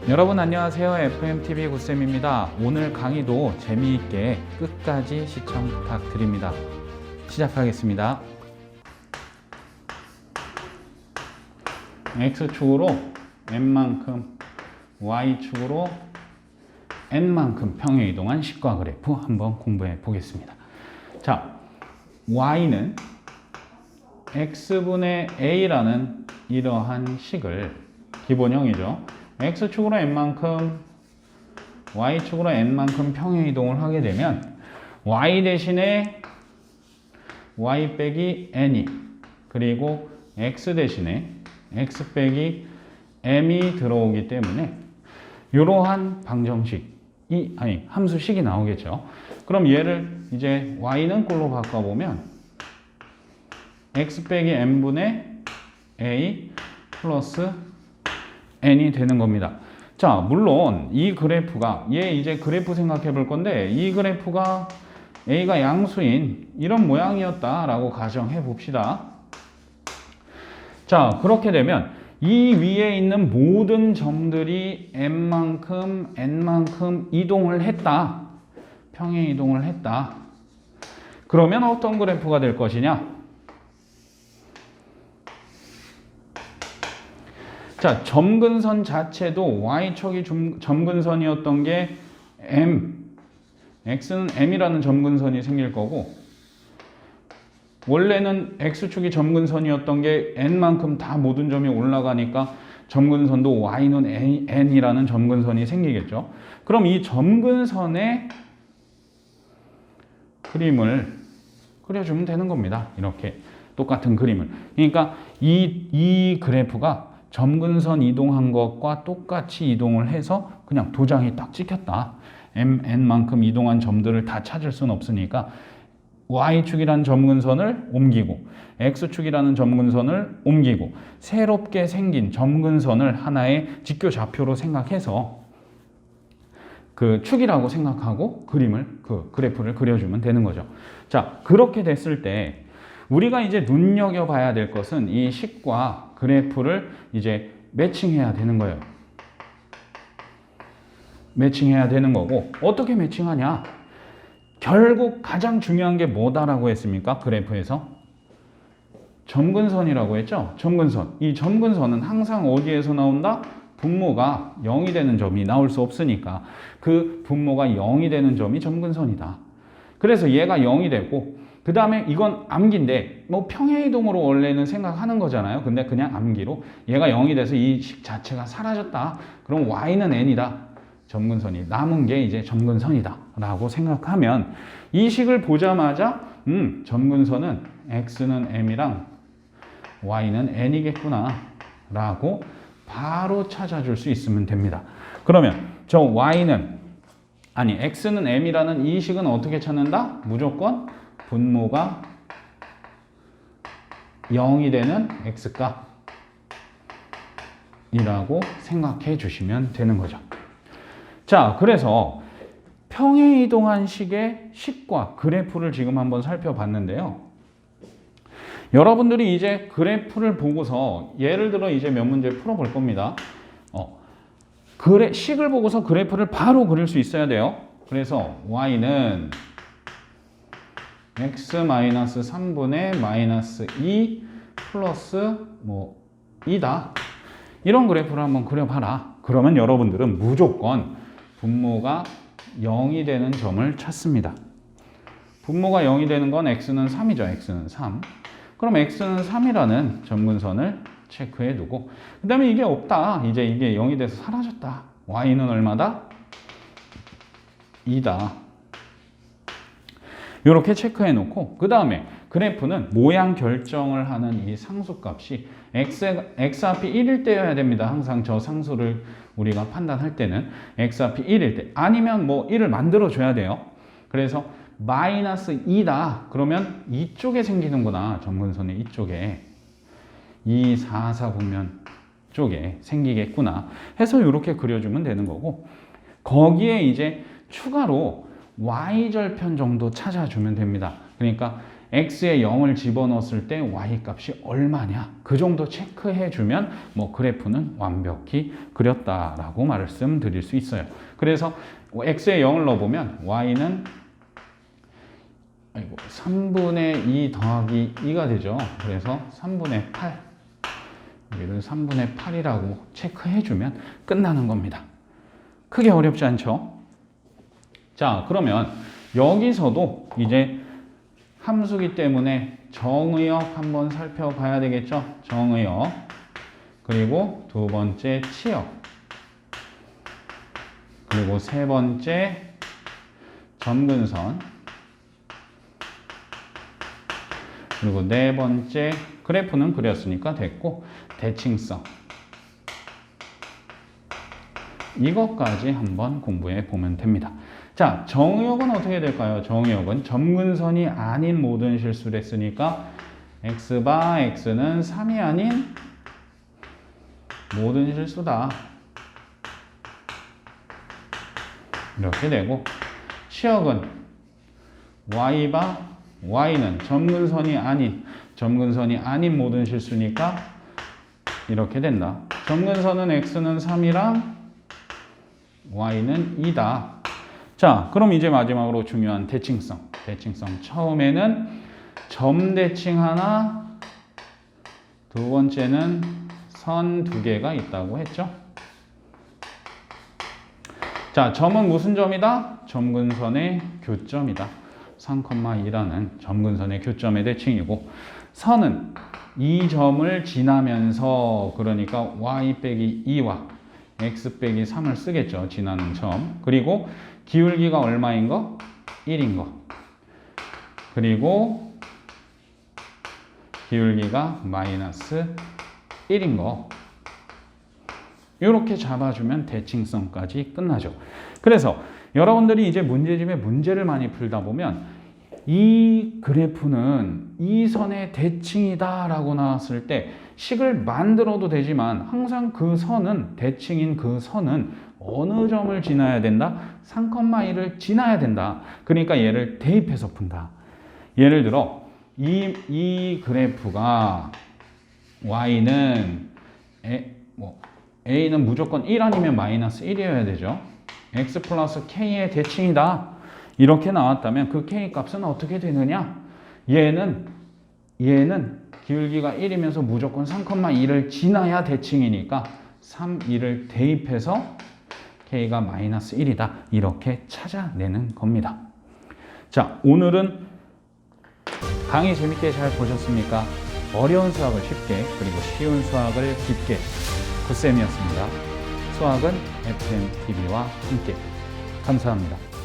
여러분 안녕하세요. FMTV 굿쌤입니다. 오늘 강의도 재미있게 끝까지 시청 부탁드립니다. 시작하겠습니다. X축으로 N만큼, Y축으로 N만큼 평행 이동한 식과 그래프 한번 공부해 보겠습니다. 자, Y는 X분의 A라는 이러한 식을 기본형이죠. X축으로 N만큼, Y축으로 N만큼 평행 이동을 하게 되면 Y 대신에 Y 빼기 N이 그리고 X 대신에 X 빼기 M이 들어오기 때문에 이러한 방정식이 함수식이 나오겠죠. 그럼 얘를 이제 Y는 꼴로 바꿔보면 X 빼기 M분의 A 플러스 N이 되는 겁니다. 자, 물론 이 그래프가 얘 이제 그래프 생각해 볼 건데 이 그래프가 A가 양수인 이런 모양이었다라고 가정해 봅시다. 자, 그렇게 되면 이 위에 있는 모든 점들이 M만큼 N만큼 이동을 했다. 평행 이동을 했다. 그러면 어떤 그래프가 될 것이냐? 자, 점근선 자체도 Y축이 점근선이었던 게 X는 M이라는 점근선이 생길 거고 원래는 X축이 점근선이었던 게 N만큼 다 모든 점이 올라가니까 점근선도 Y는 N이라는 점근선이 생기겠죠. 그럼 이 점근선의 그림을 그려주면 되는 겁니다. 이렇게 똑같은 그림을. 그러니까 이 그래프가 점근선 이동한 것과 똑같이 이동을 해서 그냥 도장이 딱 찍혔다. N만큼 이동한 점들을 다 찾을 수는 없으니까 Y축이라는 점근선을 옮기고 X축이라는 점근선을 옮기고 새롭게 생긴 점근선을 하나의 직교 좌표로 생각해서 그 축이라고 생각하고 그래프를 그려주면 되는 거죠. 자, 그렇게 됐을 때 우리가 이제 눈여겨봐야 될 것은 이 식과 그래프를 이제 매칭해야 되는 거예요. 매칭해야 되는 거고 어떻게 매칭하냐? 결국 가장 중요한 게 뭐다라고 했습니까? 그래프에서 점근선이라고 했죠? 점근선. 이 점근선은 항상 어디에서 나온다? 분모가 0이 되는 점이 나올 수 없으니까 그 분모가 0이 되는 점이 점근선이다. 그래서 얘가 0이 되고 그 다음에 이건 암기인데 뭐 평행이동으로 원래는 생각하는 거잖아요. 근데 그냥 암기로 얘가 0이 돼서 이 식 자체가 사라졌다. 그럼 Y는 N이다. 점근선이 남은 게 이제 점근선이다 라고 생각하면 이 식을 보자마자 점근선은 X는 M이랑 Y는 N이겠구나 라고 바로 찾아줄 수 있으면 됩니다. 그러면 저 X는 M이라는 이 식은 어떻게 찾는다? 무조건 분모가 0이 되는 X값 이라고 생각해 주시면 되는 거죠. 자, 그래서 평행 이동한 식의 식과 그래프를 지금 한번 살펴봤는데요. 여러분들이 이제 그래프를 보고서 예를 들어 이제 몇 문제 풀어볼 겁니다. 식을 보고서 그래프를 바로 그릴 수 있어야 돼요. 그래서 Y는 X-3분의 -2 플러스 2다. 이런 그래프를 한번 그려봐라. 그러면 여러분들은 무조건 분모가 0이 되는 점을 찾습니다. 분모가 0이 되는 건 X는 3이죠. X는 3. 그럼 X는 3이라는 점근선을 체크해 두고 그 다음에 이게 없다. 이제 이게 0이 돼서 사라졌다. Y는 얼마다? 2다. 이렇게 체크해 놓고 그 다음에 그래프는 모양 결정을 하는 이 상수값이 x 앞이 1일 때여야 됩니다. 항상 저 상수를 우리가 판단할 때는 x 앞이 1일 때 아니면 1을 만들어 줘야 돼요. 그래서 -2다. 그러면 이쪽에 생기는구나. 점근선의 이쪽에 2, 4, 4분면 쪽에 생기겠구나 해서 이렇게 그려주면 되는 거고 거기에 이제 추가로 y절편 정도 찾아주면 됩니다. 그러니까 x에 0을 집어넣었을 때 y 값이 얼마냐 그 정도 체크해 주면 뭐 그래프는 완벽히 그렸다라고 말씀드릴 수 있어요. 그래서 x에 0을 넣어보면 y는 3분의 2 더하기 2가 되죠. 그래서 3분의 8 여기를 3분의 8이라고 체크해 주면 끝나는 겁니다. 크게 어렵지 않죠? 자, 그러면 여기서도 이제 함수기 때문에 정의역 한번 살펴봐야 되겠죠? 정의역. 그리고 두 번째 치역. 그리고 세 번째 점근선. 그리고 네 번째 그래프는 그렸으니까 됐고, 대칭성. 이것까지 한번 공부해 보면 됩니다. 자, 정의역은 어떻게 될까요? 정의역은 점근선이 아닌 모든 실수를 했으니까 x바 x는 3이 아닌 모든 실수다. 이렇게 되고, 치역은 y바 y는 점근선이 아닌 모든 실수니까 이렇게 된다. 점근선은 x는 3이랑 y는 2다. 자, 그럼 이제 마지막으로 중요한 대칭성. 대칭성. 처음에는 점 대칭 하나, 두 번째는 선 두 개가 있다고 했죠. 자, 점은 무슨 점이다? 점근선의 교점이다. 3,2라는 점근선의 교점의 대칭이고, 선은 이 점을 지나면서, 그러니까 y 빼기 2와 x 빼기 3을 쓰겠죠. 지나는 점. 그리고 기울기가 얼마인 거? 1인 거. 그리고 기울기가 마이너스 1인 거. 이렇게 잡아주면 대칭성까지 끝나죠. 그래서 여러분들이 이제 문제집에 문제를 많이 풀다 보면 이 그래프는 이 선의 대칭이다 라고 나왔을 때 식을 만들어도 되지만 항상 그 선은, 대칭인 그 선은 어느 점을 지나야 된다? 3,1을 지나야 된다. 그러니까 얘를 대입해서 푼다. 예를 들어 이 그래프가 y는 a는 무조건 1 아니면 마이너스 1이어야 되죠. x 플러스 k의 대칭이다. 이렇게 나왔다면 그 k 값은 어떻게 되느냐? 얘는 기울기가 1이면서 무조건 3,2를 지나야 대칭이니까 3, 2를 대입해서 k가 마이너스 1이다. 이렇게 찾아내는 겁니다. 자, 오늘은 강의 재밌게 잘 보셨습니까? 어려운 수학을 쉽게, 그리고 쉬운 수학을 깊게. 굿쌤이었습니다. 수학은 FMTV와 함께. 감사합니다.